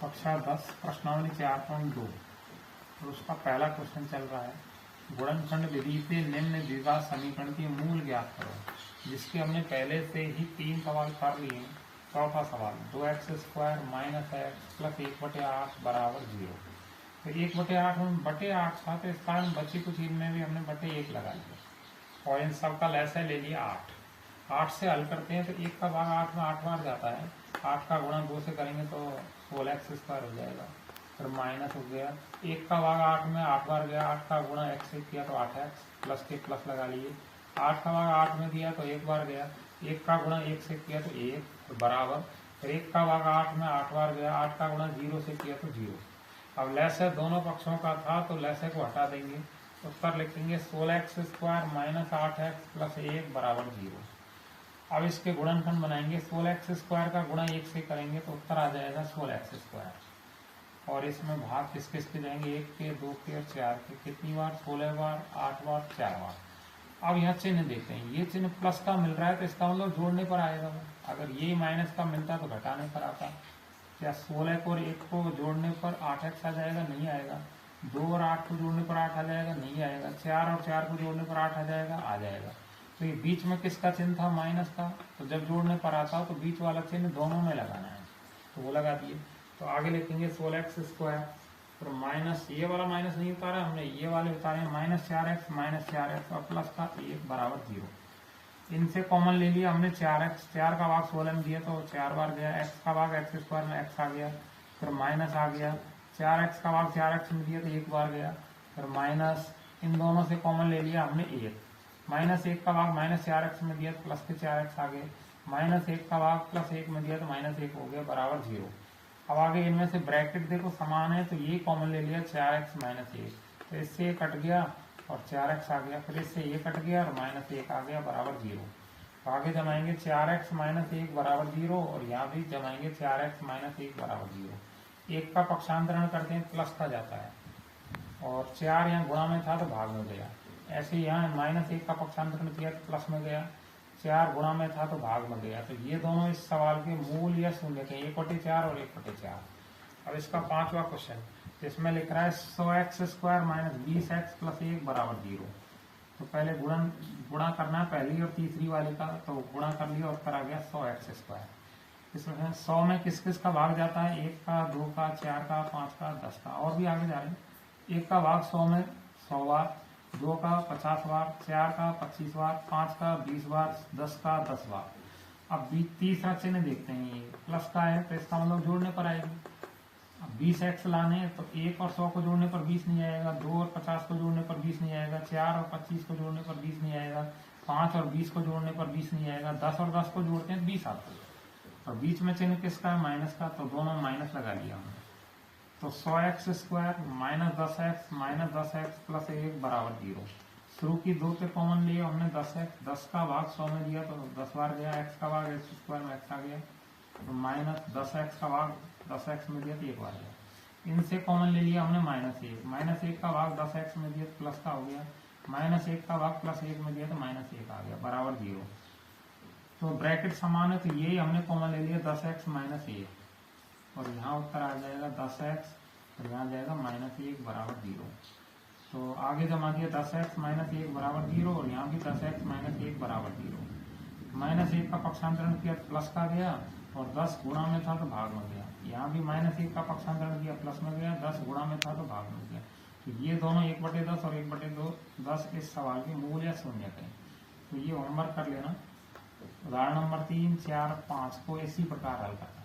कक्षा 10 प्रश्नावली 4.2 तो उसका पहला क्वेश्चन चल रहा है, गुणनखंड विधि से निम्न द्विघात समीकरण के मूल ज्ञात करो, जिसके हमने पहले से ही 3 सवाल कर लिए हैं। चौथा सवाल 2x² - x प्लस 1/8 बराबर 0। तो 1/8 में बटे 8 था, तो इस कारण बची कुछ इनमें भी हमने बटे 1 लगा लिया और इन सब का लैसा ले लिया 8 से हल करते हैं तो 1 का भाग 8 में 8 बार जाता है। 8 का गुणा 2 से करेंगे तो 16x² हो जाएगा, फिर माइनस हो गया। 1 का भाग 8 में 8 बार गया, 8 का गुणा x से किया तो 8x, प्लस के प्लस लगा लिए। 8 का भाग 8 में दिया तो 1 बार गया, 1 का गुणा 1 से किया तो 1, तो बराबर। फिर 1 का भाग 8 में 8 बार गया, 8 का गुणा 0 से किया तो 0। अब लैसे दोनों पक्षों का था तो लैसे को हटा देंगे, उत्तर लिखेंगे 16x² - 8x प्लस 1 बराबर 0। अब इसके गुणनखंड बनाएंगे, 16x² का गुणा 1 से करेंगे तो उत्तर आ जाएगा 16x²। और इसमें भाग किस किस के जाएंगे, 1 के, 2 के और 4 के। कितनी बार, 16 बार, 8 बार, 4 बार। अब यहाँ चिन्ह देखते हैं, ये चिन्ह प्लस का मिल रहा है तो इसका मतलब जोड़ने पर आएगा वो। अगर ये माइनस का मिलता तो घटाने पर आता। क्या 16 को और 1 को जोड़ने पर 8x आ जाएगा? नहीं आएगा। 2 और 8 को जोड़ने पर 8 आ जाएगा? नहीं आएगा। 4 और 4 को जोड़ने पर 8 आ जाएगा? आ जाएगा। तो ये बीच में किसका चिन्ह था? माइनस का। तो जब जोड़ने पर आता हो तो बीच वाला चिन्ह दोनों में लगाना है, तो वो लगा दिए। तो आगे लिखेंगे 16x², फिर माइनस, ये वाला माइनस नहीं उतारा हमने, ये वाले उतारे -4x और प्लस का 1 बराबर 0। इनसे कॉमन ले लिया हमने 4x, 4 का भाग 16 में दिया तो 4 बार गया, x का भाग x² में x आ गया, फिर माइनस आ गया। 4x का भाग 4x में दिया तो 1 बार गया, फिर माइनस। इन दोनों से कॉमन ले लिया हमने 1, -1 का भाग -4x में दिया तो प्लस के 4x आ गए, -1 का भाग +1 में दिया तो -1 हो गया, बराबर 0। अब आगे इनमें से ब्रैकेट देखो समान है तो ये कॉमन ले लिया 4x - 1, तो इससे ये कट गया और 4x आ गया, फिर इससे ये कट गया और -1 आ गया, बराबर 0। तो आगे जमाएंगे 4x - 1 बराबर 0 और यहाँ भी जमाएंगे 4x - 1 बराबर 0। 1 का पक्षांतरण करते हैं प्लस का जाता है और 4 यहाँ गुणा में था तो भाग में गया। ऐसे यहाँ -1 का पक्षांतरण किया तो प्लस में गया, 4 गुणा में था तो भाग में गया। तो ये दोनों इस सवाल के मूल या शून्य के 1/4 और 1/4। अब इसका 5वां क्वेश्चन, इसमें लिख रहा है 100x² - 20x प्लस 1 बराबर 0। तो पहले गुणा करना है पहली और तीसरी वाले का, तो गुणा कर लिया और उत्तर आ गया 100x²। इसमें 100 में किस किस का भाग जाता है, 1 का, 2 का, 4 का, 5 का, 10 का, और भी आगे जा रहे हैं। 1 का भाग 100 में 100 बार, 2 का 50 बार, 4 का 25 बार, 5 का 20 बार, 10 का 10 बार। अब तीसरा चिन्ह देखते हैं, ये प्लस का है तो इसका मतलब जोड़ने पर आएगी। अब 20x लाने हैं तो 1 और 100 को जोड़ने पर 20 नहीं आएगा, 2 और 50 को जोड़ने पर 20 नहीं आएगा, 4 और 25 को जोड़ने पर 20 नहीं आएगा, 5 और 20 को जोड़ने पर 20 नहीं आएगा, 10 और 10 को जोड़ते हैं 20 आता है। और बीच में चिन्ह किसका है? माइनस का, तो दोनों माइनस लगा लिया हमने। तो 100x² -10x - 10x प्लस 1 बराबर 0। शुरू की 2 से कॉमन लिए हमने 10x, 10 का भाग 100 में दिया तो 10 बार गया, x का भाग x² में x आ गया, तो -10x का भाग 10x में दिया तो 1 बार गया। इनसे कॉमन ले लिया हमने -1, -1 का भाग 10x में दिया तो प्लस का हो गया, -1 का भाग +1 में दिया तो -1 आ गया, बराबर 0। तो ब्रैकेट समान है तो ये हमने कॉमन ले लिया 10x - 1 और यहाँ उत्तर आ जाएगा 10x और यहाँ जाएगा -1 बराबर 0। तो आगे जमा दिया 10x - 1 बराबर 0 और यहाँ भी 10x - 1 बराबर 0। -1 का पक्षांतरण किया तो प्लस का गया और 10 गुणा में था तो भाग में गया। यहाँ भी -1 का पक्षांतरण किया प्लस में गया, 10 गुणा में था तो भाग में गया। तो ये दोनों 1/10 और 1/2 10 इस सवाल के मूल या शून्य के। तो ये होमवर्क कर लेना। उदाहरण नंबर 3, 4, 5 को इसी प्रकार हल करना।